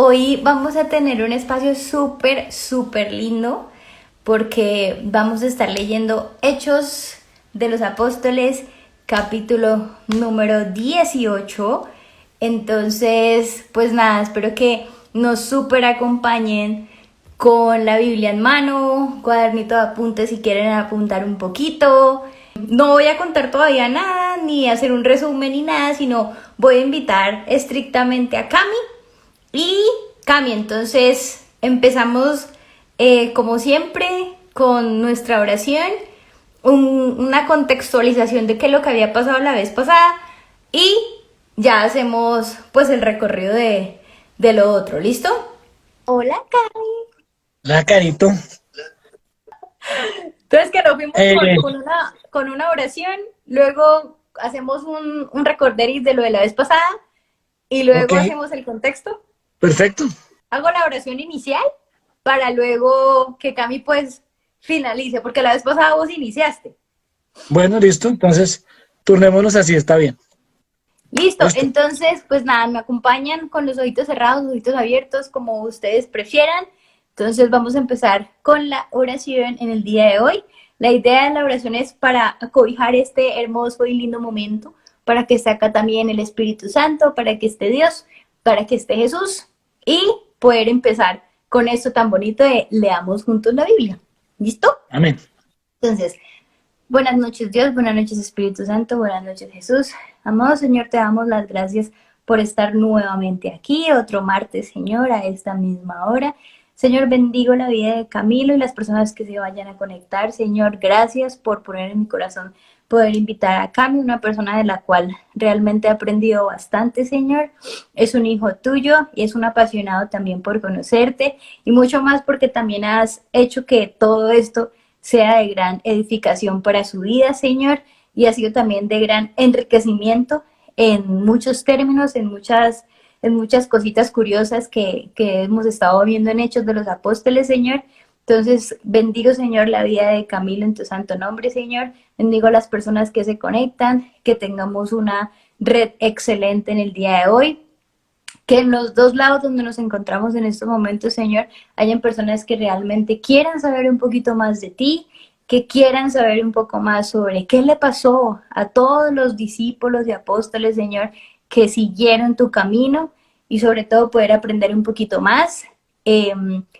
Hoy vamos a tener un espacio súper lindo porque vamos a estar leyendo Hechos de los Apóstoles, capítulo número 18. Entonces, pues nada, espero que nos súper acompañen con la Biblia en mano, cuadernito de apuntes si quieren apuntar un poquito. No voy a contar todavía nada, ni hacer un resumen ni nada, sino voy a invitar estrictamente a Cami. Y Cami, entonces empezamos como siempre con nuestra oración, una contextualización de qué es lo que había pasado la vez pasada y ya hacemos pues el recorrido de lo otro, ¿listo? Hola Cami. La carito. Entonces que nos fuimos Eh, con una oración, luego hacemos un recorderis de lo de la vez pasada y ok, luego hacemos el contexto. perfecto. Hago la oración inicial para luego que Cami pues finalice, porque la vez pasada vos iniciaste. Bueno, listo. Entonces, turnémonos así, está bien. Listo, Listo. entonces pues nada, me acompañan con los ojitos cerrados, los ojitos abiertos, como ustedes prefieran. Entonces vamos a empezar con la oración en el día de hoy. La idea de la oración es para acobijar este hermoso y lindo momento, para que esté acá también el Espíritu Santo, para que esté Dios, para que esté Jesús y poder empezar con esto tan bonito de leamos juntos la Biblia. ¿Listo? Amén. Entonces, buenas noches Dios, buenas noches Espíritu Santo, buenas noches Jesús. Amado Señor, te damos las gracias por estar nuevamente aquí, otro martes, Señor, a esta misma hora. Señor, bendigo la vida de Camilo y las personas que se vayan a conectar. Señor, gracias por poner en mi corazón poder invitar a Cami, una persona de la cual realmente he aprendido bastante, Señor. Es un hijo tuyo y es un apasionado también por conocerte y mucho más porque también has hecho que todo esto sea de gran edificación para su vida, Señor, y ha sido también de gran enriquecimiento en muchos términos, en muchas cositas curiosas que hemos estado viendo en Hechos de los Apóstoles, Señor. Entonces, bendigo, Señor, la vida de Camilo en tu santo nombre, Señor. Bendigo a las personas que se conectan, que tengamos una red excelente en el día de hoy. Que en los dos lados donde nos encontramos en estos momentos, Señor, hayan personas que realmente quieran saber un poquito más de ti, que quieran saber un poco más sobre qué le pasó a todos los discípulos y apóstoles, Señor, que siguieron tu camino y sobre todo poder aprender un poquito más eh,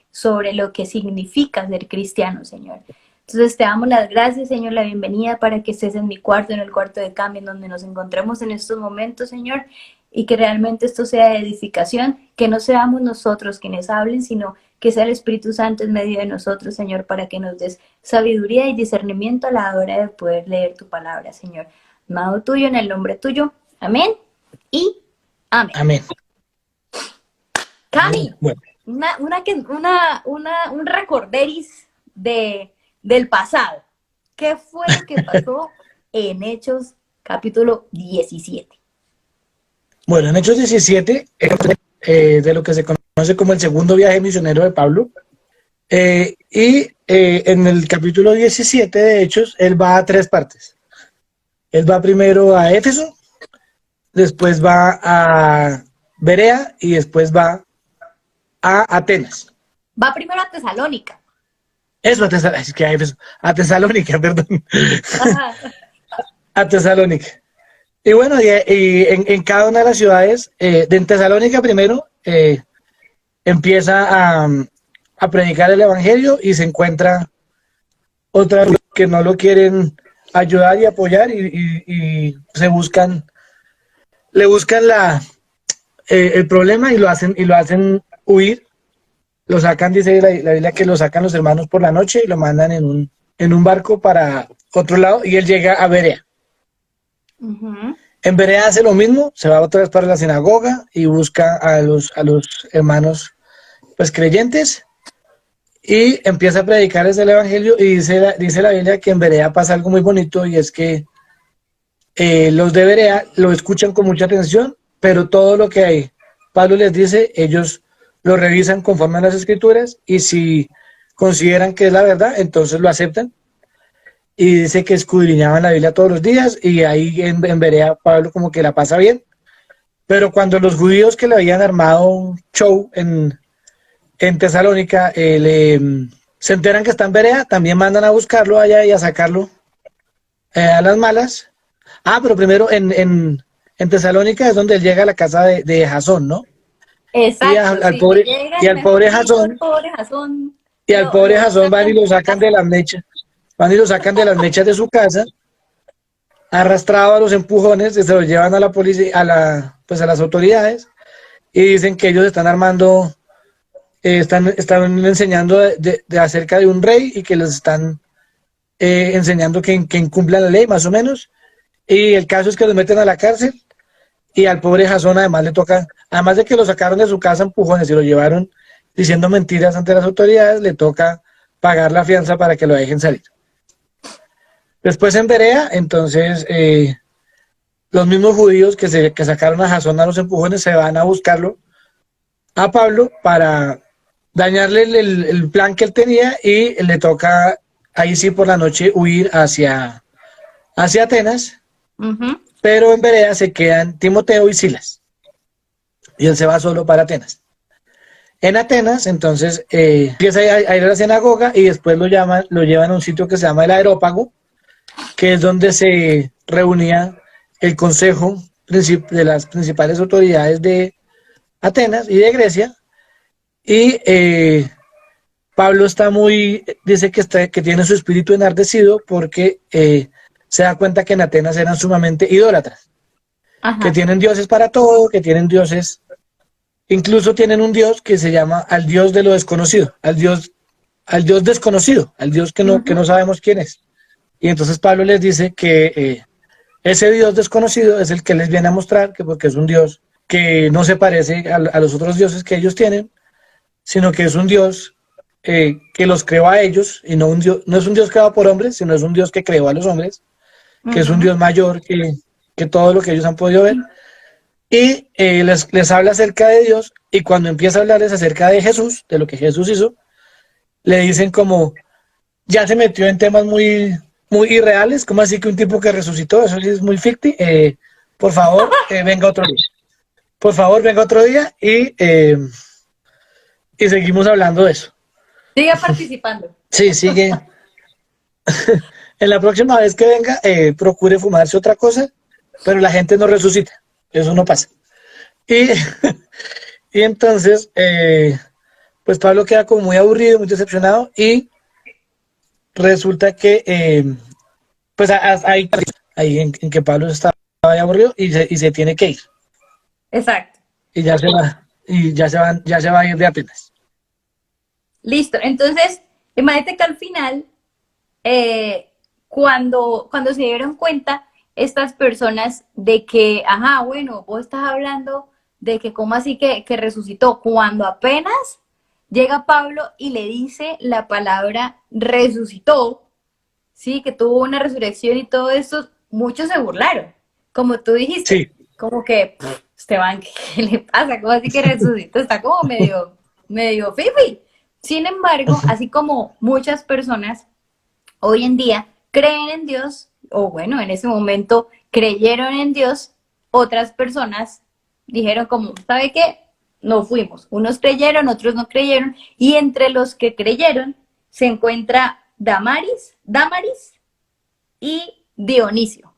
sobre lo que significa ser cristiano, Señor. Entonces te damos las gracias, Señor, la bienvenida para que estés en mi cuarto, en el cuarto de Cami, en donde nos encontremos en estos momentos, Señor, y que realmente esto sea de edificación, que no seamos nosotros quienes hablen, sino que sea el Espíritu Santo en medio de nosotros, Señor, para que nos des sabiduría y discernimiento a la hora de poder leer tu palabra, Señor. Amado tuyo, en el nombre tuyo. Amén y amén. Amén. Cami, Bueno, un recorderis del pasado. ¿Qué fue lo que pasó en Hechos capítulo 17? bueno, en Hechos 17, de lo que se conoce como el segundo viaje misionero de Pablo, en el capítulo 17 de Hechos, él va a tres partes. Él va primero a Éfeso, después va a Berea y después va a Atenas. Va primero a Tesalónica. Eso, es que a Éfeso, a Tesalónica, perdón. Ajá. A Tesalónica. Y bueno, y en cada una de las ciudades, en Tesalónica primero, empieza a predicar el evangelio y se encuentra otras que no lo quieren ayudar y apoyar y le buscan el problema y lo hacen huir. Lo sacan, dice la Biblia, que lo sacan los hermanos por la noche y lo mandan en un barco para otro lado y él llega a Berea. Uh-huh. En Berea hace lo mismo, se va otra vez para la sinagoga y busca a los hermanos pues creyentes y empieza a predicarles el evangelio y dice la Biblia que en Berea pasa algo muy bonito y es que los de Berea lo escuchan con mucha atención, pero todo lo que Pablo les dice, ellos lo revisan conforme a las escrituras y si consideran que es la verdad, entonces lo aceptan. Y dice que escudriñaban la Biblia todos los días y ahí en Berea Pablo como que la pasa bien Pero cuando los judíos que le habían armado un show en Tesalónica se enteran que está en Berea, también mandan a buscarlo allá y a sacarlo a las malas. Ah, pero primero en Tesalónica es donde él llega a la casa de Jasón, ¿no? Y Exacto, al sí, que pobre, y llegan, al mejor pobre dicho, el Jasón, pobre Jasón y al pobre lo Jasón van y sacan lo de la sacan de casa. las mechas, van y lo sacan de las mechas de su casa, arrastrado a los empujones, y se lo llevan a la policía, pues a las autoridades, y dicen que ellos están armando, están enseñando acerca de un rey y que les están enseñando que incumplan la ley, más o menos. Y el caso es que los meten a la cárcel y al pobre Jasón además le toca, además de que lo sacaron de su casa empujones y lo llevaron diciendo mentiras ante las autoridades, le toca pagar la fianza para que lo dejen salir. Después en Berea, entonces los mismos judíos que sacaron a Jasón a los empujones se van a buscarlo a Pablo para dañarle el plan que él tenía y le toca ahí sí por la noche huir hacia Atenas, Ujú. pero en Berea se quedan Timoteo y Silas y él se va solo para Atenas. En Atenas, entonces, empieza a ir a la sinagoga y después lo llevan a un sitio que se llama el Areópago, que es donde se reunía el consejo de las principales autoridades de Atenas y de Grecia. Y Pablo dice que tiene su espíritu enardecido porque se da cuenta que en Atenas eran sumamente idólatras, que Ajá. tienen dioses para todo, que tienen dioses, incluso tienen un dios que se llama al dios de lo desconocido, al dios desconocido, al dios que Ujú. no sabemos quién es. Y entonces Pablo les dice que ese dios desconocido es el que les viene a mostrar, que porque es un dios que no se parece a los otros dioses que ellos tienen, sino que es un dios que los creó a ellos, y no es un dios creado por hombres, sino es un dios que creó a los hombres, que es un Ujú. dios mayor que todo lo que ellos han podido ver. Y les habla acerca de Dios, y cuando empieza a hablarles acerca de Jesús, de lo que Jesús hizo, le dicen como, ya se metió en temas muy irreales, como así que un tipo que resucitó, eso sí es muy ficti, por favor, venga otro día. Por favor, venga otro día y seguimos hablando de eso. Sigue participando. Sí, sigue. En la próxima vez que venga, procure fumarse otra cosa, pero la gente no resucita. Eso no pasa. Y, y entonces, pues Pablo queda como muy aburrido, muy decepcionado y resulta que, pues ahí en que Pablo estaba aburrido y se tiene que ir. Exacto. Y ya se va, ya se va a ir de Atenas. Listo. Entonces, imagínate que al final, eh, cuando se dieron cuenta estas personas de que, ajá, bueno, vos estás hablando de que cómo así que resucitó, cuando apenas llega Pablo y le dice la palabra resucitó, sí, que tuvo una resurrección y todo eso, muchos se burlaron, como tú dijiste, Sí, como que, Esteban, ¿qué le pasa? ¿Cómo así que resucitó? Está como medio fifi. Sin embargo, así como muchas personas hoy en día creen en Dios, o bueno, en ese momento creyeron en Dios, otras personas dijeron como, ¿sabe qué? No fuimos. Unos creyeron, otros no creyeron, y entre los que creyeron se encuentra Damaris y Dionisio.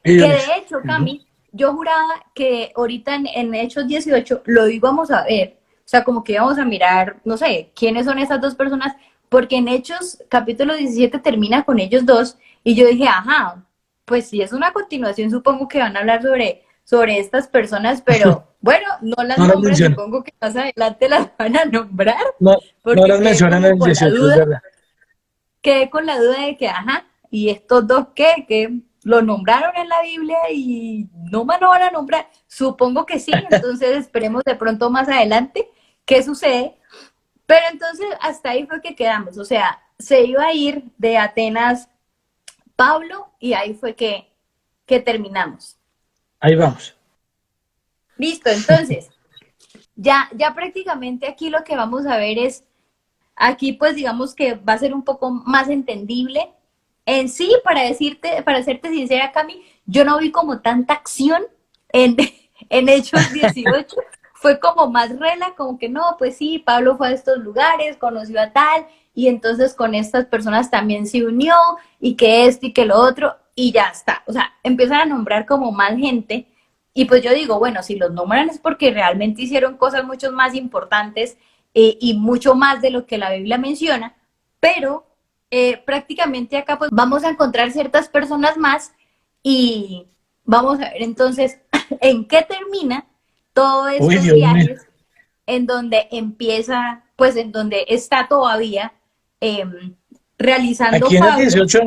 y Que Dionisio. de hecho, Ujú. Cami, yo juraba que ahorita en Hechos 18 lo íbamos a ver, o sea, como que íbamos a mirar, no sé, quiénes son esas dos personas, porque en Hechos capítulo 17 termina con ellos dos, y yo dije, ajá, pues si es una continuación, supongo que van a hablar sobre estas personas, pero bueno, no las No las nombran, mencionan. supongo que más adelante las van a nombrar, No, no porque las mencionan en el 18, es verdad. quedé con la duda de que, ajá, ¿y estos dos qué? Que lo nombraron en la Biblia y no más no van a nombrar. Supongo que sí, entonces esperemos de pronto más adelante qué sucede. Pero entonces hasta ahí fue que quedamos. O sea, se iba a ir de Atenas Pablo y ahí fue que terminamos. Ahí vamos. Listo, entonces, ya prácticamente aquí lo que vamos a ver es, aquí pues digamos que va a ser un poco más entendible. En sí, para serte sincera, Cami, yo no vi como tanta acción en, En Hechos 18 fue como más rela, como que no, pues sí, Pablo fue a estos lugares, conoció a tal, y entonces con estas personas también se unió, y que esto y que lo otro, y ya está. O sea, empiezan a nombrar como más gente, y pues yo digo, bueno, si los nombran es porque realmente hicieron cosas mucho más importantes y mucho más de lo que la Biblia menciona, pero prácticamente acá pues vamos a encontrar ciertas personas más y vamos a ver entonces en qué termina todos Uy, estos Dios mío. viajes en donde empieza, pues en donde está todavía eh, realizando Aquí en el Pablo. 18,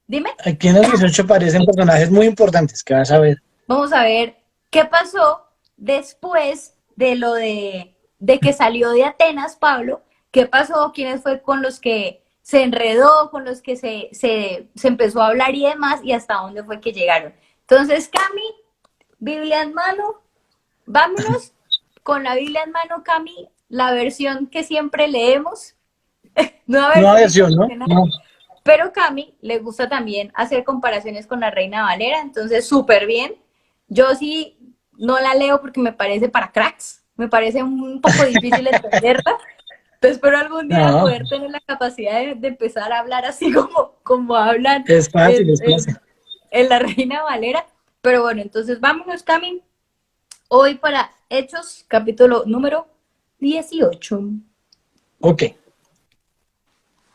Dime, aquí en el 18 aparecen personajes muy importantes que vas a ver. vamos a ver qué pasó después de que salió de Atenas Pablo, qué pasó, quiénes fue con los que se enredó, con los que se empezó a hablar y demás, y hasta dónde fue que llegaron. Entonces, Cami, Biblia en mano, vámonos con la Biblia en mano, Cami, la versión que siempre leemos, nueva Nueva versión versión, ¿no? internacional. No. Pero Cami le gusta también hacer comparaciones con la Reina Valera, entonces súper bien. Yo sí no la leo porque me parece para cracks, me parece un poco difícil entenderla. Entonces espero algún día No, poder tener la capacidad de empezar a hablar así como hablan es fácil, es fácil. en la Reina Valera. Pero bueno, entonces vámonos, Cami, hoy para Hechos, capítulo número 18. Ok.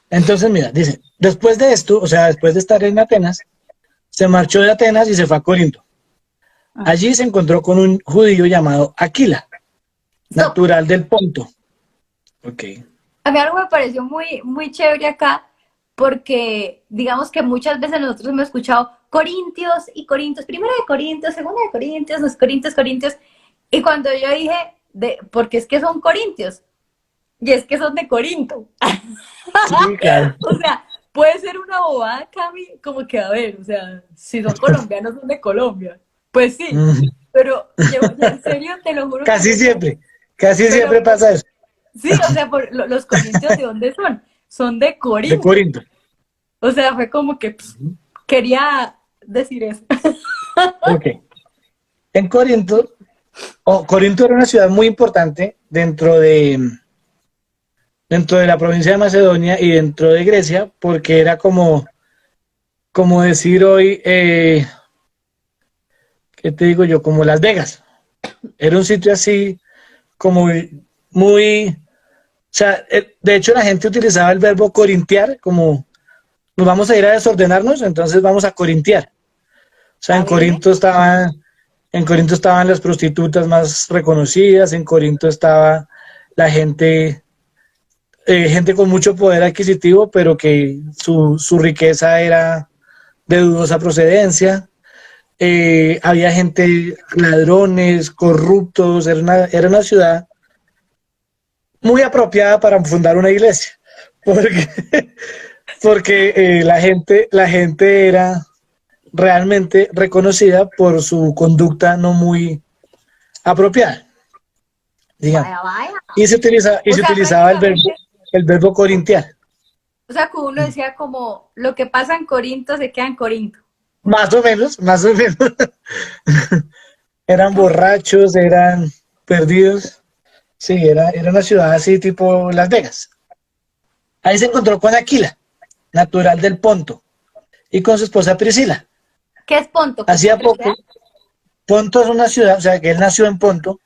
Entonces, mira, dice, después de esto, o sea, después de estar en Atenas, se marchó de Atenas y se fue a Corinto. Ah. Allí se encontró con un judío llamado Aquila, Stop. natural del Ponto. Ok. A mí algo me pareció muy, muy chévere acá, porque digamos que muchas veces nosotros hemos escuchado Corintios y Corintios, primera de Corintios, segunda de Corintios, los Corintios, Corintios, y cuando yo dije, porque es que son Corintios, y es que son de Corinto. Sí, claro. O sea, puede ser una bobada, Cami, como que a ver, o sea, si son colombianos, son de Colombia. Pues sí, Mm. pero yo, o sea, en serio, te lo juro que Casi yo dije, casi siempre pero pasa eso, sí, o sea, los corintios, ¿de dónde son? Son de de Corinto. Corinto. O sea, fue como que quería decir eso. Ok. En Corinto, Corinto era una ciudad muy importante dentro de la provincia de Macedonia y dentro de Grecia, porque era como decir hoy, ¿qué te digo yo? Como Las Vegas. Era un sitio así como muy, o sea, de hecho la gente utilizaba el verbo corintiar, como nos vamos a ir a desordenarnos, entonces vamos a corintiar. O sea, A ver, En Corinto estaban las prostitutas más reconocidas, en Corinto estaba la gente con mucho poder adquisitivo, pero que su riqueza era de dudosa procedencia. Había gente, ladrones, corruptos, era una ciudad muy apropiada para fundar una iglesia, porque, porque la gente era realmente reconocida por su conducta no muy apropiada, digamos. vaya, vaya. Y O se sea, utilizaba prácticamente, el verbo corintiar. o sea, que uno decía como, lo que pasa en Corinto se queda en Corinto. Más o menos, más o menos. Eran Ok. borrachos, eran perdidos. Sí, era una ciudad así tipo Las Vegas. Ahí se encontró con Aquila, natural del Ponto, y con su esposa Priscila. ¿Qué es Ponto? ¿Como Hacía otra poco, ciudad? Ponto es una ciudad, o sea, que él nació en Ponto.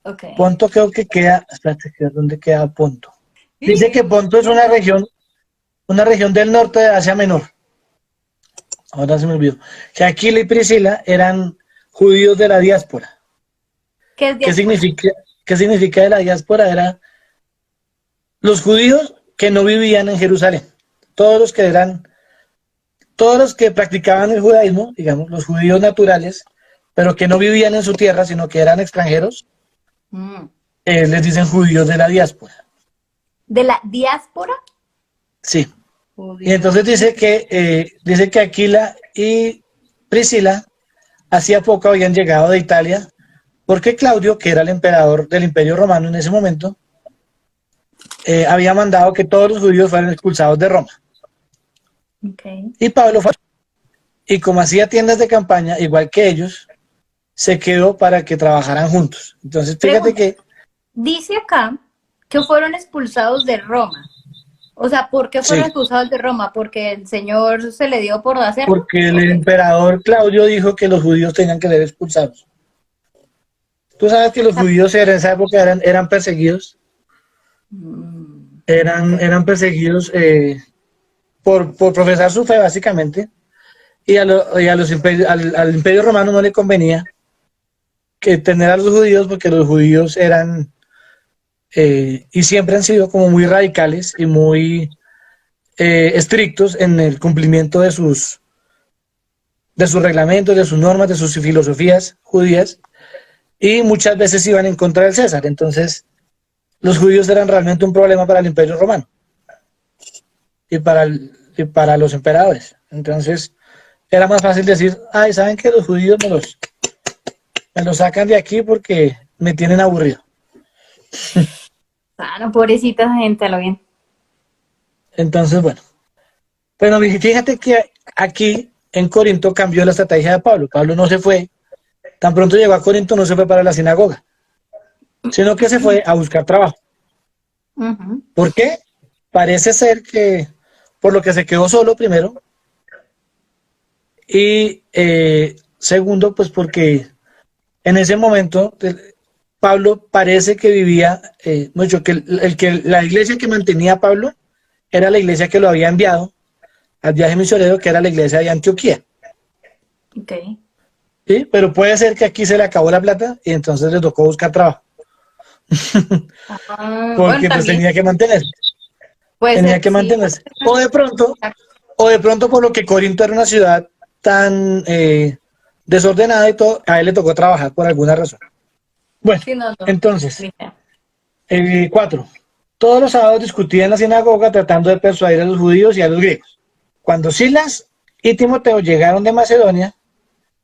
Ok. Ponto creo que queda, espérate, ¿dónde queda Ponto? Dice que Y Ponto es una región del norte de Asia Menor. Ahora se me olvidó. Que Aquila y Priscila eran judíos de la diáspora. ¿qué es ¿Qué diáspora? significa, qué significa de la diáspora? Era los judíos que no vivían en Jerusalén. Todos los que eran, todos los que practicaban el judaísmo, digamos, los judíos naturales, pero que no vivían en su tierra, sino que eran extranjeros, Mm. les dicen judíos de la diáspora. ¿De la diáspora? Sí. Y Judíos. entonces dice que Aquila y Priscila hacía poco habían llegado de Italia, porque Claudio, que era el emperador del Imperio Romano en ese momento, había mandado que todos los judíos fueran expulsados de Roma. Ok. Y Pablo fue, y como hacía tiendas de campaña, igual que ellos, se quedó para que trabajaran juntos. Entonces, fíjate Pregunta, que, dice acá que fueron expulsados de Roma. O sea, ¿por qué fueron sí, expulsados de Roma? ¿Porque el Señor se le dio por hacerlo? porque el Ok. emperador Claudio dijo que los judíos tenían que ser expulsados. Tú sabes que los judíos en esa época eran perseguidos, Ok. eran perseguidos por profesar su fe, básicamente, al imperio romano no le convenía que tener a los judíos porque los judíos eran y siempre han sido como muy radicales y muy estrictos en el cumplimiento de sus reglamentos, de sus normas, de sus filosofías judías, y muchas veces iban en contra del César. Entonces, los judíos eran realmente un problema para el imperio romano y para los emperadores. Entonces, era más fácil decir, ay, ¿saben que los judíos me los sacan de aquí porque me tienen aburrido? Ah, no, pobrecita esa gente, a lo bien. Entonces, bueno. Pero fíjate que aquí en Corinto cambió la estrategia de Pablo. Pablo no se fue, tan pronto llegó a Corinto no se fue para la sinagoga, sino que se fue a buscar trabajo. Ujú. ¿Por qué? Parece ser que por lo que se quedó solo primero y segundo, pues porque en ese momento Pablo parece que vivía, mucho que la iglesia que mantenía a Pablo era la iglesia que lo había enviado al viaje misionero, que era la iglesia de Antioquía. Ok. ¿Sí? Pero puede ser que aquí se le acabó la plata y entonces le tocó buscar trabajo, Ah, bueno, porque pues también puede tenía ser, que sí. mantenerse. O de pronto por lo que Corinto era una ciudad tan desordenada y todo, a él le tocó trabajar por alguna razón. Bueno, Sí, no, no. entonces, Mira. 4. Todos los sábados discutía en la sinagoga tratando de persuadir a los judíos y a los griegos. Cuando Silas y Timoteo llegaron de Macedonia,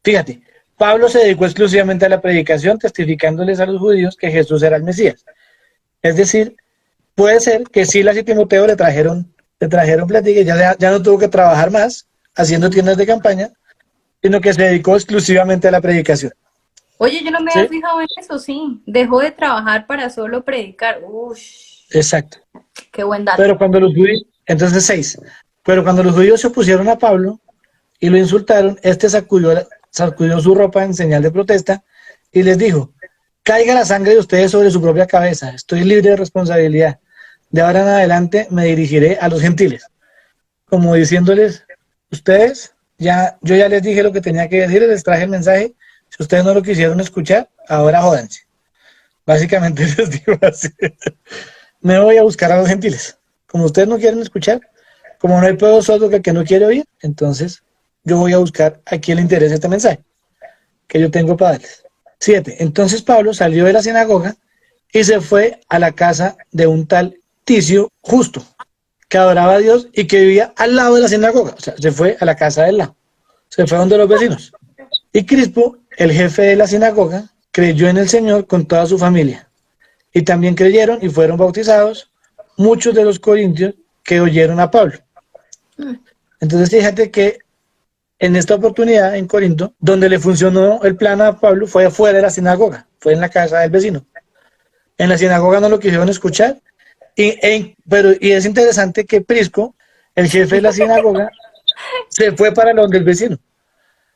fíjate, Pablo se dedicó exclusivamente a la predicación, testificándoles a los judíos que Jesús era el Mesías. Es decir, puede ser que Silas y Timoteo le trajeron plática y ya no tuvo que trabajar más haciendo tiendas de campaña, sino que se dedicó exclusivamente a la predicación. Oye, yo no me había ¿Sí? fijado en eso, sí. Dejó de trabajar para solo predicar. Ush, Exacto. qué buen dato. Pero cuando los judíos, entonces 6, pero cuando los judíos se opusieron a Pablo y lo insultaron, este sacudió su ropa en señal de protesta y les dijo, caiga la sangre de ustedes sobre su propia cabeza, estoy libre de responsabilidad. De ahora en adelante me dirigiré a los gentiles, como diciéndoles, ustedes, yo ya les dije lo que tenía que decir, les traje el mensaje, si ustedes no lo quisieron escuchar, ahora jódanse. Básicamente les digo así, me voy a buscar a los gentiles. Como ustedes no quieren escuchar, como no hay pueblo sordo que el que no quiere oír, entonces yo voy a buscar a quien le interese este mensaje que yo tengo para darles. 7. Entonces Pablo salió de la sinagoga y se fue a la casa de un tal Ticio justo, que adoraba a Dios y que vivía al lado de la sinagoga. O sea, se fue a la casa del lado. Se fue donde los vecinos. Y Crispo, el jefe de la sinagoga, creyó en el Señor con toda su familia. Y también creyeron y fueron bautizados muchos de los corintios que oyeron a Pablo. Entonces fíjate que en esta oportunidad en Corinto, donde le funcionó el plan a Pablo fue afuera de la sinagoga, fue en la casa del vecino. En la sinagoga no lo quisieron escuchar, y es interesante que Prisco, el jefe de la sinagoga, se fue para donde el vecino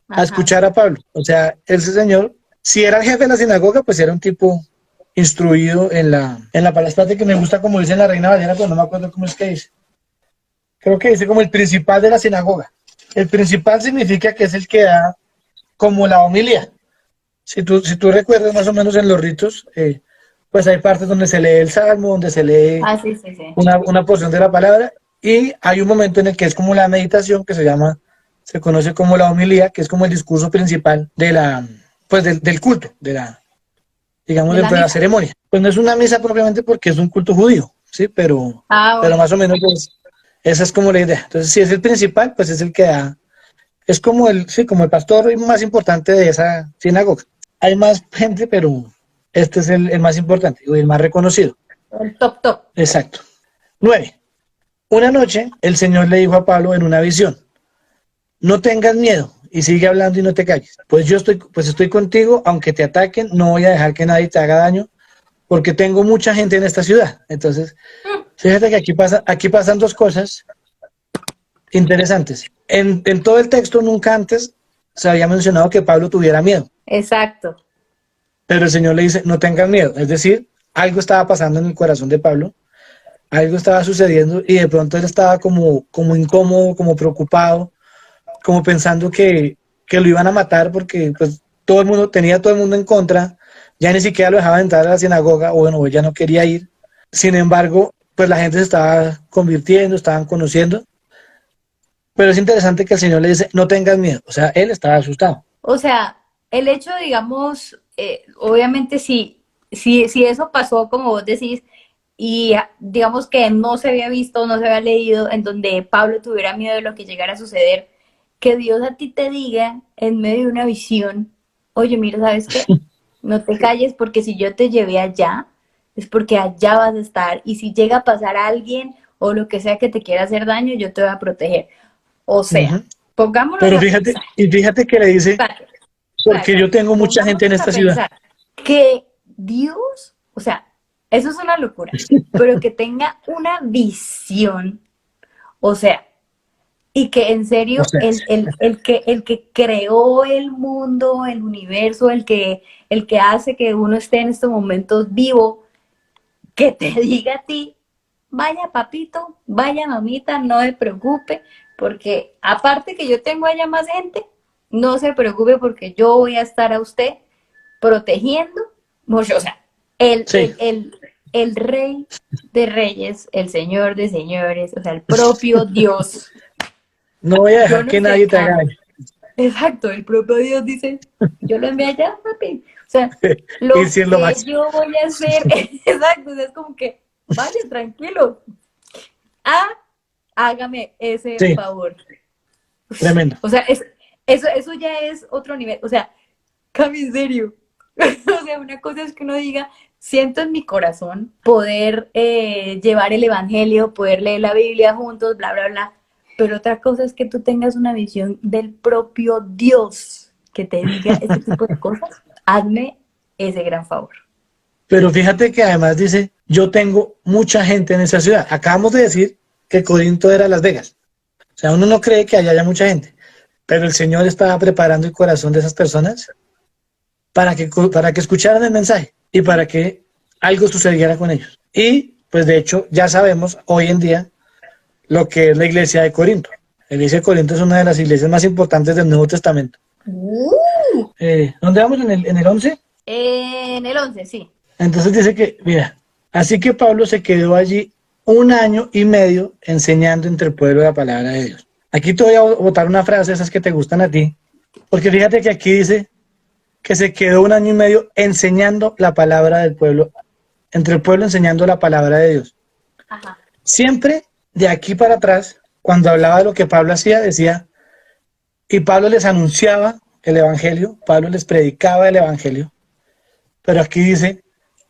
a Ajá. escuchar a Pablo. O sea, ese señor, si era el jefe de la sinagoga, pues era un tipo instruido en la palabra que me gusta, como dice la Reina Valera, pero no me acuerdo cómo es que dice. Creo que dice como el principal de la sinagoga. El principal significa que es el que da como la homilía. Si tú recuerdas más o menos en los ritos, pues hay partes donde se lee el salmo, donde se lee Ah, sí, sí, sí. una porción de la palabra, y hay un momento en el que es como la meditación, que se conoce como la homilía, que es como el discurso principal pues del culto, digamos, De la dentro de la misa. ceremonia. Pues no es una misa propiamente porque es un culto judío, ¿sí? Ah, Pero bueno. más o menos pues, esa es como la idea. Entonces, si es el principal, pues es el que da, es como como el pastor más importante de esa sinagoga. Hay más gente, pero este es el más importante y el más reconocido. El top top. Exacto. 9. Una noche el Señor le dijo a Pablo en una visión, no tengas miedo y sigue hablando y no te calles. Pues estoy contigo, aunque te ataquen, no voy a dejar que nadie te haga daño, porque tengo mucha gente en esta ciudad. Entonces, fíjate que aquí pasan dos cosas interesantes. En todo el texto nunca antes se había mencionado que Pablo tuviera miedo. Exacto. Pero el Señor le dice, no tengas miedo. Es decir, algo estaba pasando en el corazón de Pablo, algo estaba sucediendo y de pronto él estaba como incómodo, como preocupado, como pensando que lo iban a matar porque pues tenía todo el mundo en contra, ya ni siquiera lo dejaban entrar a la sinagoga, o bueno, ya no quería ir. Sin embargo, pues la gente se estaba convirtiendo, estaban conociendo. Pero es interesante que el Señor le dice, no tengas miedo. O sea, él estaba asustado. O sea, el hecho, digamos, obviamente si eso pasó, como vos decís, y digamos que no se había visto, no se había leído, en donde Pablo tuviera miedo de lo que llegara a suceder, que Dios a ti te diga en medio de una visión, oye, mira, ¿sabes qué? No te calles porque si yo te llevé allá, es porque allá vas a estar. Y si llega a pasar a alguien o lo que sea que te quiera hacer daño, yo te voy a proteger. O sea, Ujú. pongámonos Pero a pensar. fíjate que le dice, Claro, claro, porque yo claro. tengo mucha gente en Pongámonos a esta ciudad. pensar que Dios, o sea, eso es una locura, pero que tenga una visión, o sea, y que en O serio sea, el que creó el mundo, el universo, el que hace que uno esté en estos momentos vivo, que te diga a ti, vaya papito, vaya mamita, no se preocupe, porque aparte que yo tengo allá más gente, no se preocupe porque yo voy a estar a usted protegiendo mucho. O sea, el, sí, el, el, el rey de reyes, el señor de señores, o sea, el propio Dios. no voy a Yo dejar no que sé, nadie te haga Carlos. daño. Exacto, el propio Dios dice, yo lo envié allá, papi. O sea, Y lo si es lo que máximo. yo voy a hacer, exacto, o sea, es como que, vaya, tranquilo. Ah, hágame ese Sí, favor. tremendo. O sea, eso ya es otro nivel. O sea, Cami, en serio. O sea, una cosa es que uno diga, siento en mi corazón poder llevar el evangelio, poder leer la Biblia juntos, bla, bla, bla. Pero otra cosa es que tú tengas una visión del propio Dios que te diga ese tipo de cosas. Hazme ese gran favor. Pero fíjate que además dice, yo tengo mucha gente en esa ciudad. Acabamos de decir que Corinto era Las Vegas. O sea, uno no cree que allá haya mucha gente. Pero el Señor estaba preparando el corazón de esas personas para que escucharan el mensaje y para que algo sucediera con ellos. Y pues de hecho ya sabemos hoy en día lo que es la iglesia de Corinto. La iglesia de Corinto es una de las iglesias más importantes del Nuevo Testamento. Uh, ¿Dónde vamos en el 11? en el 11 sí. Entonces dice que, mira, así que Pablo se quedó allí 1 año y medio enseñando entre el pueblo la palabra de Dios. Aquí te voy a botar una frase, esas que te gustan a ti, porque fíjate que aquí dice que se quedó 1 año y medio enseñando la palabra del pueblo, entre el pueblo enseñando la palabra de Dios. Ajá. Siempre de aquí para atrás, cuando hablaba de lo que Pablo hacía, decía, y Pablo les anunciaba el Evangelio, Pablo les predicaba el Evangelio, pero aquí dice,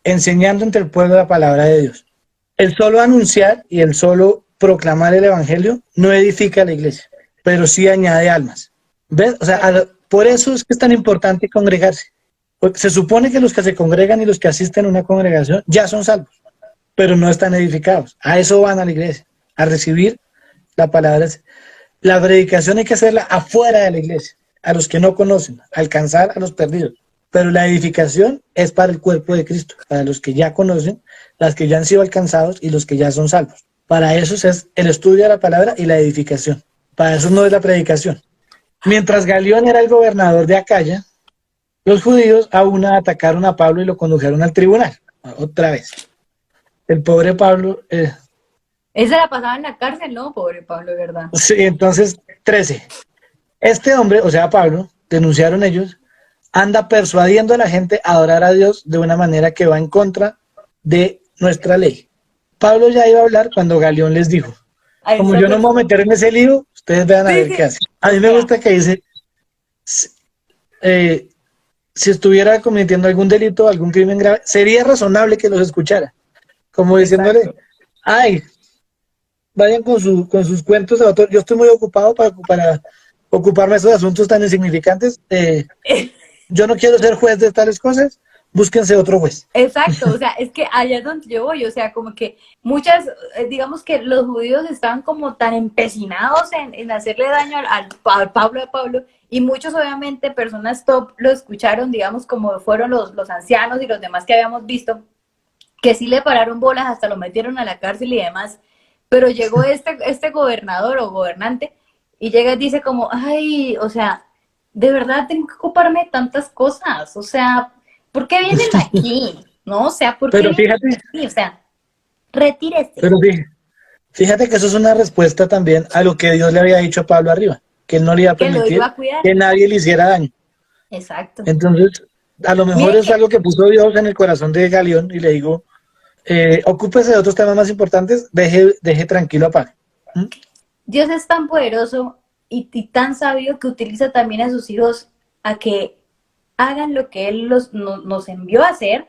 enseñando entre el pueblo la palabra de Dios. El solo anunciar y el solo proclamar el Evangelio no edifica a la iglesia, pero sí añade almas. ¿Ves? O sea, por eso es que es tan importante congregarse. Porque se supone que los que se congregan y los que asisten a una congregación ya son salvos, pero no están edificados. A eso van a la iglesia, a recibir la palabra. La predicación hay que hacerla afuera de la iglesia, a los que no conocen, alcanzar a los perdidos. Pero la edificación es para el cuerpo de Cristo, para los que ya conocen, los que ya han sido alcanzados y los que ya son salvos. Para eso es el estudio de la palabra y la edificación. Para eso no es la predicación. Mientras Galión era el gobernador de Acaya, los judíos aún atacaron a Pablo y lo condujeron al tribunal. Otra vez. El pobre Pablo. Esa la pasaba en la cárcel, ¿no? Pobre Pablo, de verdad. Sí, entonces, 13. Este hombre, o sea, Pablo, denunciaron ellos, anda persuadiendo a la gente a adorar a Dios de una manera que va en contra de nuestra ley. Pablo ya iba a hablar cuando Galión les dijo, A como esa yo no me voy a persona. meter en ese lío, ustedes vean a Sí, ver qué sí. hacen. A O mí me sea, gusta que dice, eh, si estuviera cometiendo algún delito, algún crimen grave, sería razonable que los escuchara. Como diciéndole, exacto. ay, vayan con sus cuentos de autor, yo estoy muy ocupado para ocuparme de esos asuntos tan insignificantes. Yo no quiero ser juez de tales cosas, búsquense otro juez. Exacto, o sea, es que allá es donde yo voy, o sea, como que muchas, digamos que los judíos estaban como tan empecinados en hacerle daño al Pablo de Pablo, y muchos obviamente personas top lo escucharon, digamos, como fueron los ancianos y los demás que habíamos visto, que sí le pararon bolas, hasta lo metieron a la cárcel y demás, pero llegó este gobernador o gobernante y llega y dice como, ay, o sea, de verdad tengo que ocuparme de tantas cosas, o sea, ¿por qué vienen aquí? ¿No? O sea, ¿por qué Pero vienen fíjate, aquí? O sea, retírese, pero fíjate que eso es una respuesta también a lo que Dios le había dicho a Pablo arriba, que él no le iba a que lo iba permitir a cuidar. que nadie le hiciera daño. Exacto. Entonces, a lo mejor Mire es que algo que puso Dios en el corazón de Galeón y le digo, ocúpese de otros temas más importantes, deje tranquilo a Pablo. ¿Mm? Dios es tan poderoso y tan sabio que utiliza también a sus hijos a que hagan lo que Él nos envió a hacer,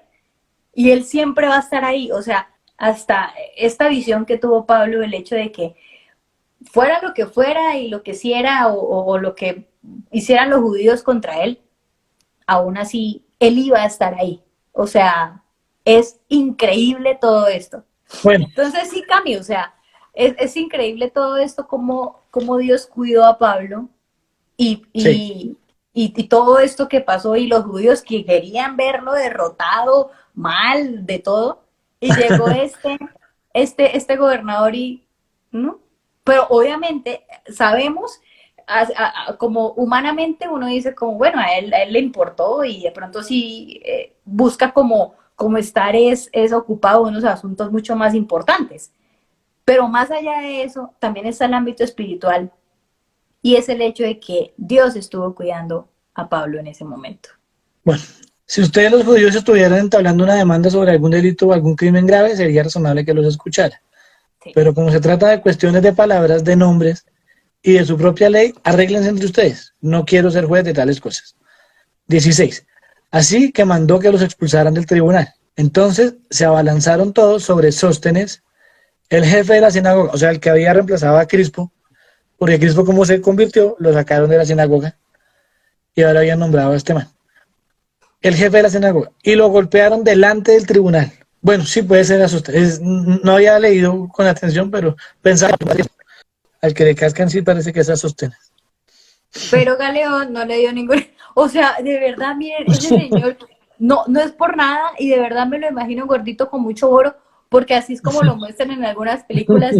y Él siempre va a estar ahí. O sea, hasta esta visión que tuvo Pablo, el hecho de que fuera lo que fuera y lo que hiciera o lo que hicieran los judíos contra Él, aún así Él iba a estar ahí. O sea, es increíble todo esto. Bueno, Entonces sí, Cami, o sea, es increíble todo esto, como Dios cuidó a Pablo y, sí. y, y todo esto que pasó, y los judíos que querían verlo derrotado, mal, de todo, y llegó este gobernador y, ¿no? Pero obviamente sabemos, como humanamente uno dice como, bueno, a él le importó y de pronto sí busca como estar es ocupado en unos asuntos mucho más importantes. Pero más allá de eso, también está el ámbito espiritual, y es el hecho de que Dios estuvo cuidando a Pablo en ese momento. Bueno, si ustedes los judíos estuvieran entablando una demanda sobre algún delito o algún crimen grave, sería razonable que los escuchara. Sí. Pero como se trata de cuestiones de palabras, de nombres y de su propia ley, arréglense entre ustedes. No quiero ser juez de tales cosas. 16. Así que mandó que los expulsaran del tribunal. Entonces se abalanzaron todos sobre Sóstenes, el jefe de la sinagoga, o sea, el que había reemplazado a Crispo, porque Crispo, como se convirtió, lo sacaron de la sinagoga y ahora habían nombrado a este man, el jefe de la sinagoga, y lo golpearon delante del tribunal. Bueno, sí puede ser asustado. No había leído con atención, pero pensaba, al que le cascan sí parece que es a Sostenes. Pero Galeón no le dio ningún... O sea, de verdad, miren, ese señor no es por nada, y de verdad me lo imagino gordito con mucho oro, porque así es como lo muestran en algunas películas.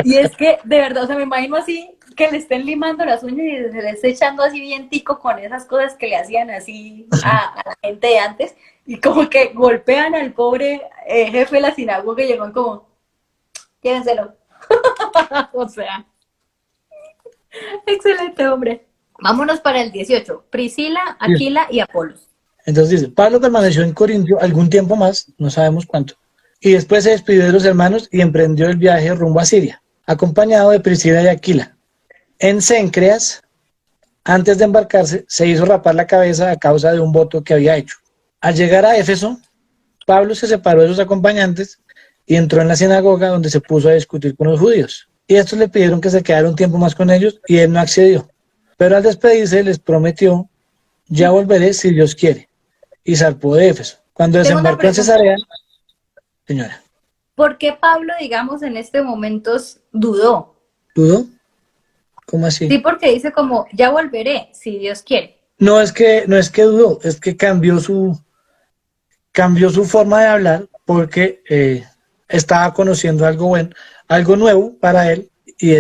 Y es que, de verdad, o sea, me imagino así, que le estén limando las uñas y se le esté echando así bien tico con esas cosas que le hacían así a la gente de antes, y como que golpean al pobre jefe de la sinagoga y llegan como, llévenselo. O sea, excelente, hombre. Vámonos para el 18. Priscila, Aquila y Apolos. Entonces dice, Pablo permaneció en Corintio algún tiempo más, no sabemos cuánto, y después se despidió de los hermanos y emprendió el viaje rumbo a Siria, acompañado de Priscila y Aquila. En Cencreas, antes de embarcarse, se hizo rapar la cabeza a causa de un voto que había hecho. Al llegar a Éfeso, Pablo se separó de sus acompañantes y entró en la sinagoga, donde se puso a discutir con los judíos. Y estos le pidieron que se quedara un tiempo más con ellos y él no accedió. Pero al despedirse les prometió, ya volveré si Dios quiere. Y zarpó de Éfeso. Cuando Tengo una desembarcó en pregunta. Cesarea, señora, ¿Por qué Pablo, digamos, en este momento dudó? ¿dudó? ¿Cómo Sí, así? porque dice como, ya volveré, si Dios quiere. No es que dudó, es que cambió su forma de hablar porque estaba conociendo algo bueno, algo nuevo para él, y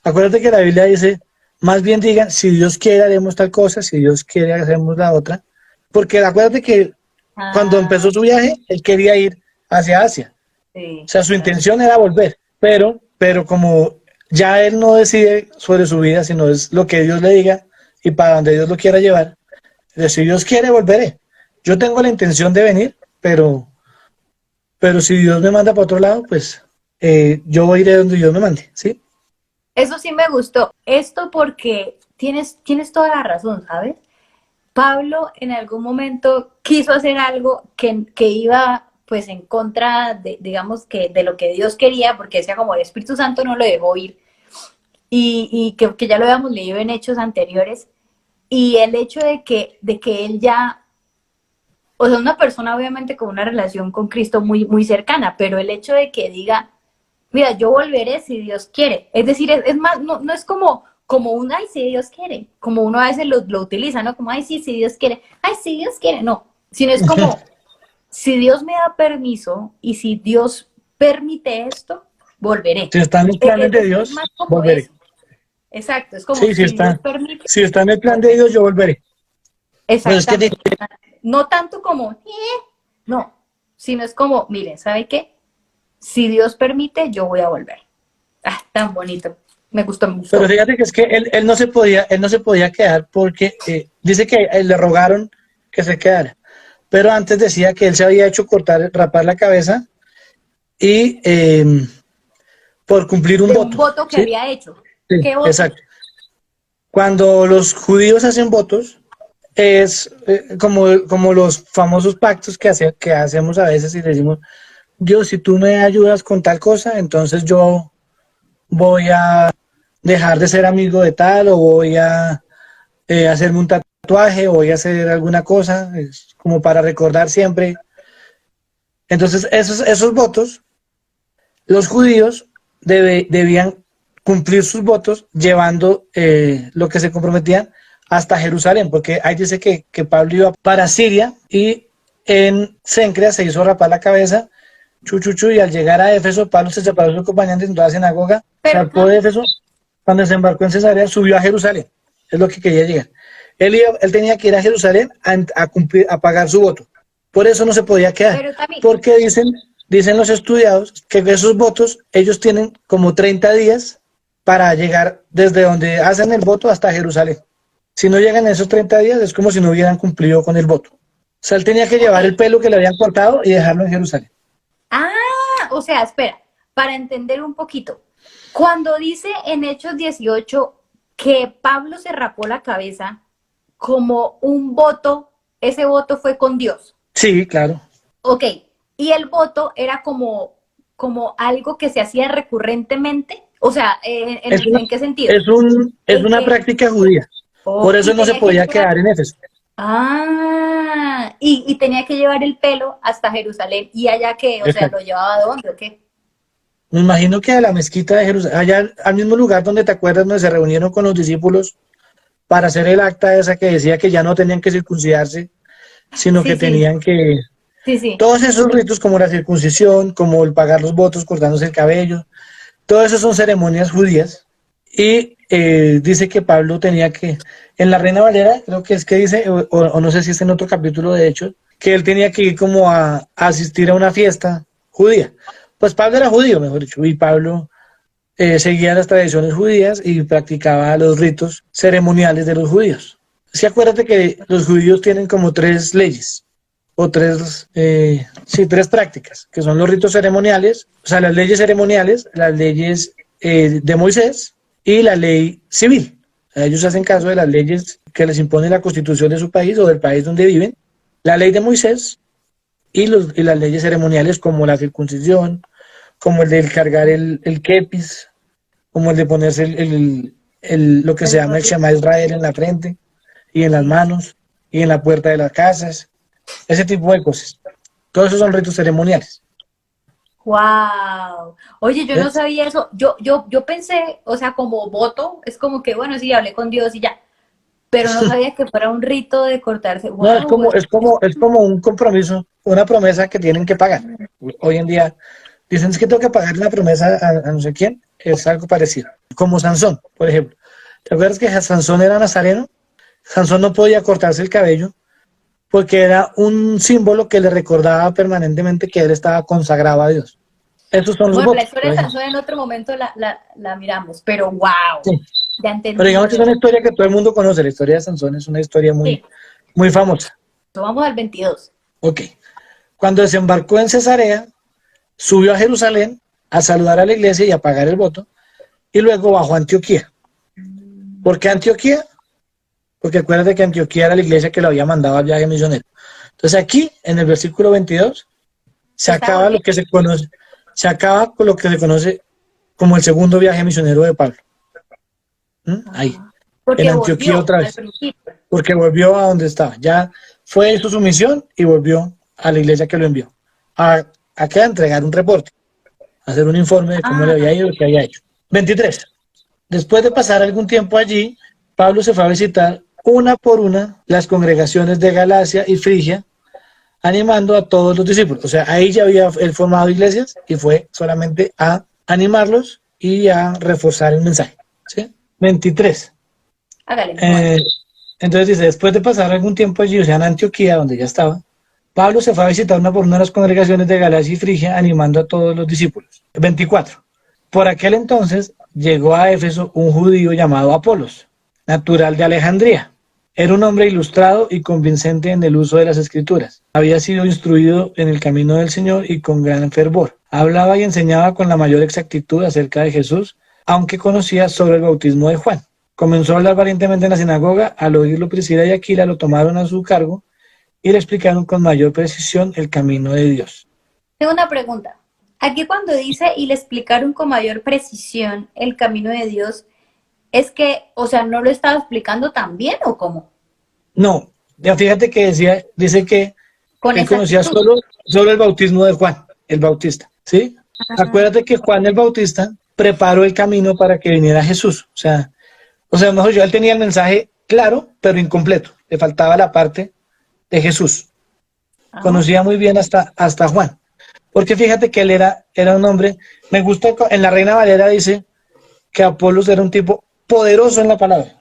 acuérdate que la Biblia dice, más bien digan, si Dios quiere haremos tal cosa, si Dios quiere hacemos la otra, porque acuérdate que cuando Ah, empezó su viaje, él quería ir hacia Asia, o sí, sea, su claro. intención era volver, pero como ya él no decide sobre su vida, sino es lo que Dios le diga y para donde Dios lo quiera llevar, si Dios quiere, volveré. Yo tengo la intención de venir, pero si Dios me manda para otro lado, pues yo iré donde Dios me mande, ¿sí? Eso sí me gustó. Esto porque tienes toda la razón, ¿sabes? Pablo en algún momento quiso hacer algo que iba pues en contra de, digamos, que de lo que Dios quería, porque decía como el Espíritu Santo no lo dejó ir. y que ya lo habíamos leído en hechos anteriores, y el hecho de que él ya, o sea, una persona obviamente con una relación con Cristo muy, muy cercana, pero el hecho de que diga, mira, yo volveré si Dios quiere. Es decir, es más, no es como un, ay, si Dios quiere, como uno a veces lo utiliza, ¿no? Como, ay, sí, si Dios quiere, ay, si Dios quiere, no, sino es como, si Dios me da permiso y si Dios permite esto, volveré. Si está en los planes de Es Dios, más como volveré. eso. Exacto, es como, Sí, si Dios permite, si está en el plan de volveré. Dios, yo volveré. Pues es que Exactamente. No tanto como, no, sino es como, miren, ¿sabe qué? Si Dios permite, yo voy a volver. Ah, tan bonito. Me gustó, me pero gustó. fíjate que es que él no se podía quedar porque dice que le rogaron que se quedara. Pero antes decía que él se había hecho rapar la cabeza y por cumplir un De un voto, voto que ¿sí? había hecho. Sí, ¿Qué voto? exacto. Cuando los judíos hacen votos, es como los famosos pactos que hacemos a veces y decimos, Dios, si tú me ayudas con tal cosa, entonces yo voy a dejar de ser amigo de tal o voy a hacerme un tatuaje o voy a hacer alguna cosa, es como para recordar siempre. Entonces, esos votos, los judíos debían cumplir sus votos llevando lo que se comprometían hasta Jerusalén, porque ahí dice que Pablo iba para Siria y en Cencrea se hizo rapar la cabeza, chuchuchu, y al llegar a Éfeso, Pablo se separó de sus acompañantes en toda la sinagoga, Pero, zarpó de Éfeso, cuando se embarcó en Cesarea, subió a Jerusalén, es lo que quería llegar. Él tenía que ir a Jerusalén cumplir, a pagar su voto. Por eso no se podía quedar, pero también, porque dicen los estudiados que esos votos ellos tienen como 30 días para llegar desde donde hacen el voto hasta Jerusalén. Si no llegan esos 30 días es como si no hubieran cumplido con el voto. O sea, él tenía que ok. llevar el pelo que le habían cortado y dejarlo en Jerusalén. O sea, espera, para entender un poquito. Cuando dice en Hechos 18 que Pablo se rapó la cabeza como un voto, ese voto fue con Dios. Sí, claro. Ok, y el voto era como algo que se hacía recurrentemente. O sea, Es una, ¿en qué sentido? es En una que, práctica judía. Por eso y no se tenía que podía llevar, quedar en Éfeso. y tenía que llevar el pelo hasta Jerusalén. ¿Y allá qué? O sea, ¿lo Exacto. llevaba a dónde o qué? Me imagino que a la mezquita de Jerusalén, allá al mismo lugar donde te acuerdas, donde se reunieron con los discípulos para hacer el acta esa que decía que ya no tenían que circuncidarse, sino que Sí, sí, tenían que... sí, sí. Todos esos ritos como la circuncisión, como el pagar los votos, cortándose el cabello, todo eso son ceremonias judías. Y dice que Pablo tenía que, en la Reina Valera, creo que es que dice, o no sé si es en otro capítulo de hecho, que él tenía que ir como a asistir a una fiesta judía. Pues Pablo era judío, mejor dicho, y Pablo seguía las tradiciones judías y practicaba los ritos ceremoniales de los judíos. Sí, acuérdate que los judíos tienen como tres leyes, o tres prácticas, que son los ritos ceremoniales, o sea, las leyes ceremoniales, las leyes de Moisés y la ley civil. O sea, ellos hacen caso de las leyes que les impone la constitución de su país o del país donde viven, la ley de Moisés y las leyes ceremoniales como la circuncisión, como el de cargar el kepis, como el de ponerse lo que se El llama el rollo. Shema Israel en la frente y en las Sí. manos y en la puerta de las casas, ese tipo de cosas. Todos esos son ritos ceremoniales. Wow. Oye, yo no ¿Ves? sabía eso. Yo pensé, o sea, como voto, es como que, bueno, sí, hablé con Dios y ya. Pero no sabía que fuera un rito de cortarse. No, Wow, es como un compromiso, una promesa que tienen que pagar. Hoy en día dicen es que tengo que pagar la promesa a no sé quién, es algo parecido. Como Sansón, por ejemplo. ¿Te acuerdas que Sansón era nazareno? Sansón no podía cortarse el cabello porque era un símbolo que le recordaba permanentemente que él estaba consagrado a Dios. Esos son los bueno, la votos, historia por de ejemplo. Sansón en otro momento la miramos, pero wow, Sí. ya Pero entendí digamos que es yo. una historia que todo el mundo conoce. La historia de Sansón es una historia muy, Sí, muy famosa. vamos al 22. Ok. Cuando desembarcó en Cesarea, subió a Jerusalén a saludar a la iglesia y a pagar el voto, y luego bajó a Antioquía. ¿Por qué Antioquía? Porque acuérdate que Antioquía era la iglesia que lo había mandado al viaje misionero. Entonces aquí, en el versículo 22, Se está volviendo. se acaba con lo que se conoce como el segundo viaje misionero de Pablo. Ahí, en Porque Antioquía volvió otra al vez, principio. porque volvió a donde estaba. Ya fue hizo su misión y volvió a la iglesia que lo envió. A qué entregar un reporte, hacer un informe de cómo le había Ah, ido, qué había hecho. 23. Después de pasar algún tiempo allí, Pablo se fue a visitar una por una las congregaciones de Galacia y Frigia, animando a todos los discípulos. O sea, ahí ya había él formado iglesias y fue solamente a animarlos y a reforzar el mensaje. ¿Sí? 23. hágale, mejor. Eh, entonces dice, después de pasar algún tiempo allí, o sea, en Antioquía, donde ya estaba, Pablo se fue a visitar una por una de las congregaciones de Galacia y Frigia, animando a todos los discípulos. 24. Por aquel entonces llegó a Éfeso un judío llamado Apolos, natural de Alejandría. Era un hombre ilustrado y convincente en el uso de las escrituras. Había sido instruido en el camino del Señor y con gran fervor. Hablaba y enseñaba con la mayor exactitud acerca de Jesús, aunque conocía sobre el bautismo de Juan. Comenzó a hablar valientemente en la sinagoga. Al oírlo, Priscila y Aquila lo tomaron a su cargo y le explicaron con mayor precisión el camino de Dios. Tengo una pregunta. Aquí cuando dice y le explicaron con mayor precisión el camino de Dios, es que, o sea, ¿no lo estaba explicando tan bien o cómo? No, ya fíjate que dice que Con él conocía exactitud. solo el bautismo de Juan, el Bautista, ¿sí? Ah, Acuérdate que Juan el Bautista preparó el camino para que viniera Jesús. O sea, mejor yo, él tenía el mensaje claro, pero incompleto. Le faltaba la parte de Jesús. ah, Conocía muy bien hasta Juan. Porque fíjate que él era un hombre, me gusta, en la Reina Valera dice que Apolos era un tipo poderoso en la palabra.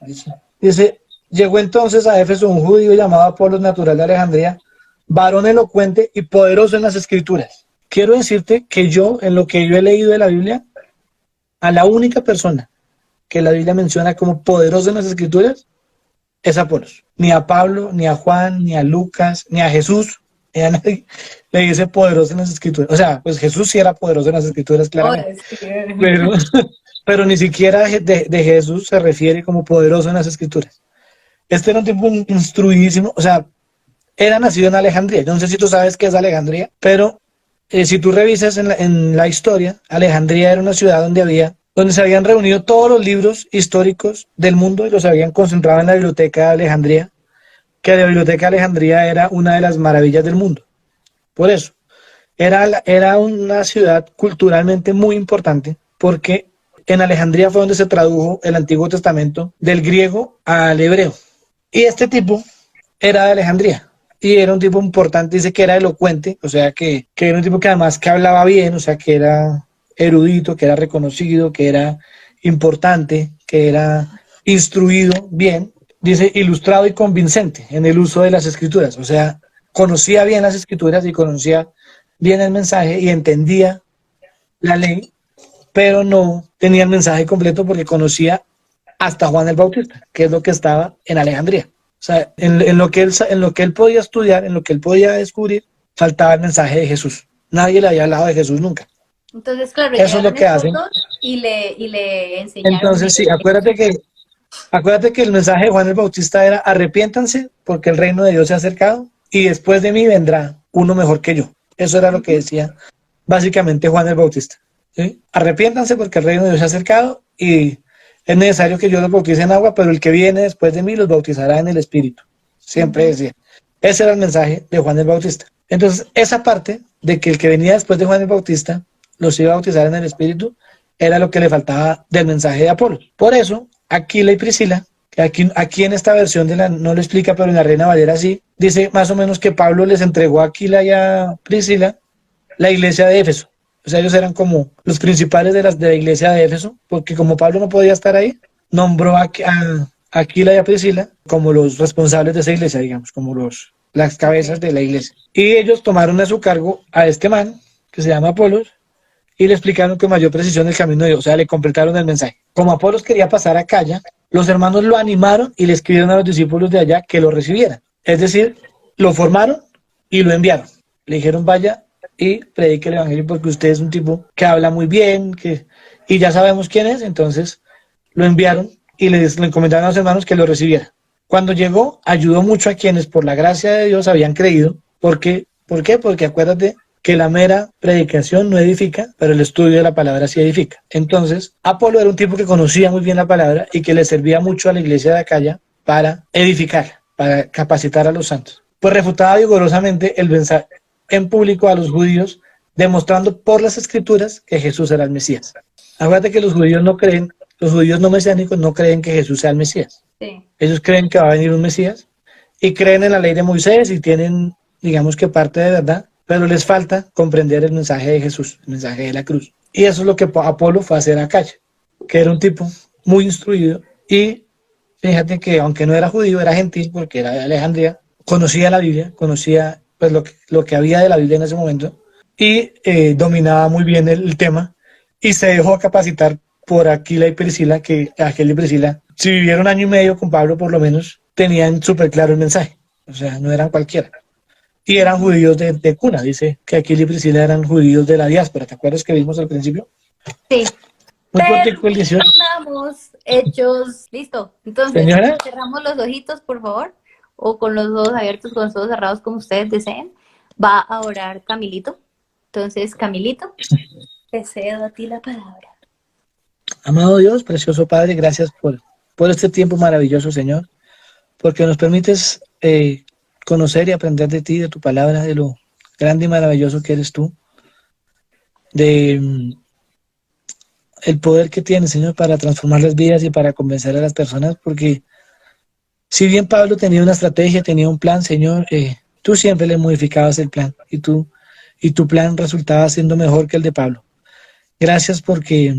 Dice, llegó entonces a Éfeso un judío llamado Apolos, natural de Alejandría, varón elocuente y poderoso en las escrituras. Quiero decirte que yo, en lo que yo he leído de la Biblia, a la única persona que la Biblia menciona como poderoso en las escrituras es Apolos. Ni a Pablo, ni a Juan, ni a Lucas, ni a Jesús, ni a nadie le dice poderoso en las escrituras. O sea, pues Jesús sí era poderoso en las escrituras, claramente. ahora sí. Pero, pero ni siquiera de Jesús se refiere como poderoso en las escrituras. Este era un tipo instruidísimo, o sea, era nacido en Alejandría. Yo no sé si tú sabes qué es Alejandría, pero si tú revisas en la historia, Alejandría era una ciudad donde se habían reunido todos los libros históricos del mundo y los habían concentrado en la biblioteca de Alejandría, que la biblioteca de Alejandría era una de las maravillas del mundo. Por eso, era una ciudad culturalmente muy importante, porque en Alejandría fue donde se tradujo el Antiguo Testamento del griego al hebreo. Y este tipo era de Alejandría y era un tipo importante, dice que era elocuente, o sea que era un tipo que además que hablaba bien, o sea que era erudito, que era reconocido, que era importante, que era instruido bien, dice ilustrado y convincente en el uso de las escrituras, o sea, conocía bien las escrituras y conocía bien el mensaje y entendía la ley, pero no tenía el mensaje completo porque conocía hasta Juan el Bautista, que es lo que estaba en Alejandría. O sea, en lo que él podía estudiar, en lo que él podía descubrir, faltaba el mensaje de Jesús. Nadie le había hablado de Jesús nunca. Entonces, claro, Eso es lo llegaron que hacen. estos dos y le enseñaron Entonces, sí, acuérdate que el mensaje de Juan el Bautista era arrepiéntanse porque el reino de Dios se ha acercado y después de mí vendrá uno mejor que yo. Eso era lo que decía básicamente Juan el Bautista. ¿Sí? Arrepiéntanse porque el reino de Dios se ha acercado y es necesario que yo los bautice en agua, pero el que viene después de mí los bautizará en el Espíritu. Siempre decía. Ese era el mensaje de Juan el Bautista. Entonces, esa parte de que el que venía después de Juan el Bautista los iba a bautizar en el Espíritu era lo que le faltaba del mensaje de Apolo. Por eso, Aquila y Priscila, que aquí en esta versión no lo explica, pero en la Reina Valera sí, dice más o menos que Pablo les entregó a Aquila y a Priscila la iglesia de Éfeso. O sea, ellos eran como los principales de la iglesia de Éfeso, porque como Pablo no podía estar ahí, nombró a Aquila y a Priscila como los responsables de esa iglesia, digamos, como las cabezas Ok. de la iglesia. Y ellos tomaron a su cargo a este man, que se llama Apolos, y le explicaron con mayor precisión el camino de Dios, o sea, le completaron el mensaje. Como Apolos quería pasar a Acaya, los hermanos lo animaron y le escribieron a los discípulos de allá que lo recibieran. Es decir, lo formaron y lo enviaron. Le dijeron, vaya y predique el evangelio porque usted es un tipo que habla muy bien, y ya sabemos quién es, entonces lo enviaron y le encomendaron a los hermanos que lo recibieran. Cuando llegó, ayudó mucho a quienes por la gracia de Dios habían creído. ¿Por qué? Porque acuérdate que la mera predicación no edifica, pero el estudio de la palabra sí edifica. Entonces, Apolo era un tipo que conocía muy bien la palabra y que le servía mucho a la iglesia de Acaya para edificar, para capacitar a los santos. Pues refutaba vigorosamente el mensaje en público a los judíos, demostrando por las escrituras que Jesús era el Mesías. Acuérdate que los judíos no creen, los judíos no mesiánicos no creen que Jesús sea el Mesías. Sí. Ellos creen que va a venir un Mesías y creen en la ley de Moisés y tienen, digamos que parte de verdad, pero les falta comprender el mensaje de Jesús, el mensaje de la cruz. Y eso es lo que Apolo fue a hacer a Acaya, que era un tipo muy instruido y fíjate que aunque no era judío, era gentil porque era de Alejandría, conocía la Biblia, conocía pues lo que había de la Biblia en ese momento y dominaba muy bien el tema y se dejó capacitar por Aquila y Priscila, que Aquila y Priscila, si vivieron 1 año y medio con Pablo por lo menos, tenían súper claro el mensaje, o sea, no eran cualquiera. Y eran judíos de cuna, dice que Aquila y Priscila eran judíos de la diáspora, ¿te acuerdas que vimos al principio? Sí. Muy cortico el 18. Terminamos. Hechos. Listo. Entonces, Señora, cerramos los ojitos, por favor. O con los ojos abiertos, con los ojos cerrados, como ustedes deseen. Va a orar Camilito. Entonces, Camilito, te cedo a ti la palabra. amado Dios, precioso Padre, gracias por este tiempo maravilloso, Señor, porque nos permites conocer y aprender de ti, de tu palabra, de lo grande y maravilloso que eres tú, de el poder que tienes, Señor, para transformar las vidas y para convencer a las personas, porque si bien Pablo tenía una estrategia, tenía un plan, Señor, tú siempre le modificabas el plan y tu plan resultaba siendo mejor que el de Pablo. Gracias porque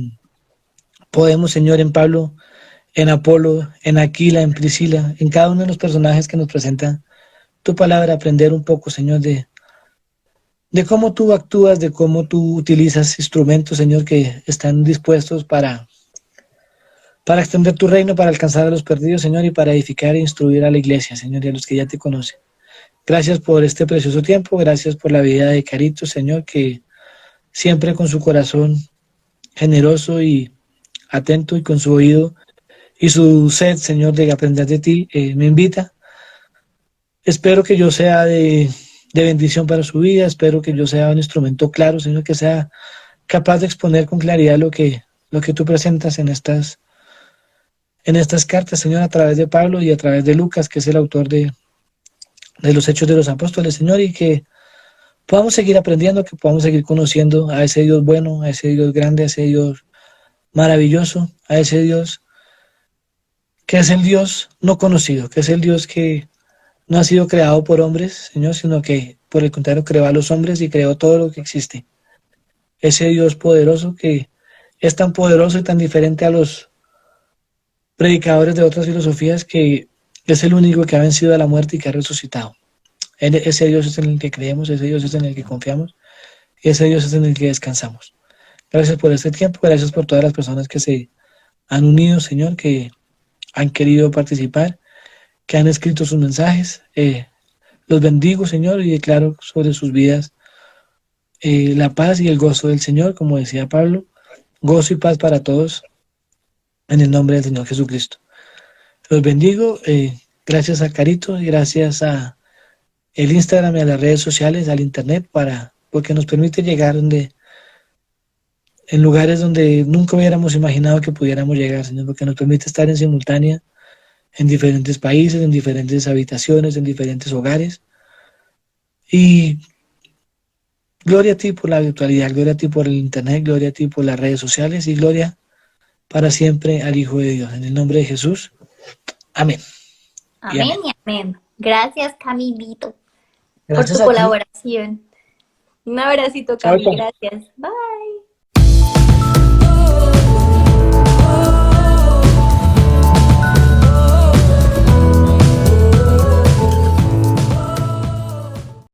podemos, Señor, en Pablo, en Apolo, en Aquila, en Priscila, en cada uno de los personajes que nos presenta tu palabra, aprender un poco, Señor, de cómo tú actúas, de cómo tú utilizas instrumentos, Señor, que están dispuestos para extender tu reino, para alcanzar a los perdidos, Señor, y para edificar e instruir a la iglesia, Señor, y a los que ya te conocen. Gracias por este precioso tiempo, gracias por la vida de Carito, Señor, que siempre con su corazón generoso y atento y con su oído y su sed, Señor, de aprender de ti, me invita. Espero que yo sea de bendición para su vida, espero que yo sea un instrumento claro, Señor, que sea capaz de exponer con claridad lo que tú presentas en estas cartas, Señor, a través de Pablo y a través de Lucas, que es el autor de los Hechos de los Apóstoles, Señor, y que podamos seguir aprendiendo, que podamos seguir conociendo a ese Dios bueno, a ese Dios grande, a ese Dios maravilloso, a ese Dios que es el Dios no conocido, que es el Dios que no ha sido creado por hombres, Señor, sino que por el contrario creó a los hombres y creó todo lo que existe. Ese Dios poderoso que es tan poderoso y tan diferente a los predicadores de otras filosofías que es el único que ha vencido a la muerte y que ha resucitado. Ese Dios es en el que creemos, ese Dios es en el que confiamos y ese Dios es en el que descansamos. Gracias por este tiempo, gracias por todas las personas que se han unido, Señor, que han querido participar, que han escrito sus mensajes. Los bendigo, Señor, y declaro sobre sus vidas la paz y el gozo del Señor, como decía Pablo, gozo y paz para todos en el nombre del Señor Jesucristo. Los bendigo, gracias a Carito y gracias a el Instagram y a las redes sociales, al internet, porque nos permite llegar en lugares donde nunca hubiéramos imaginado que pudiéramos llegar, Señor, porque nos permite estar en simultánea en diferentes países, en diferentes habitaciones, en diferentes hogares. Y gloria a ti por la virtualidad, gloria a ti por el internet, gloria a ti por las redes sociales y gloria para siempre al Hijo de Dios. En el nombre de Jesús. Amén. Amén y amén. Gracias, Camilito, Gracias por tu a ti. colaboración. Un abracito, Cami. Gracias. Bye.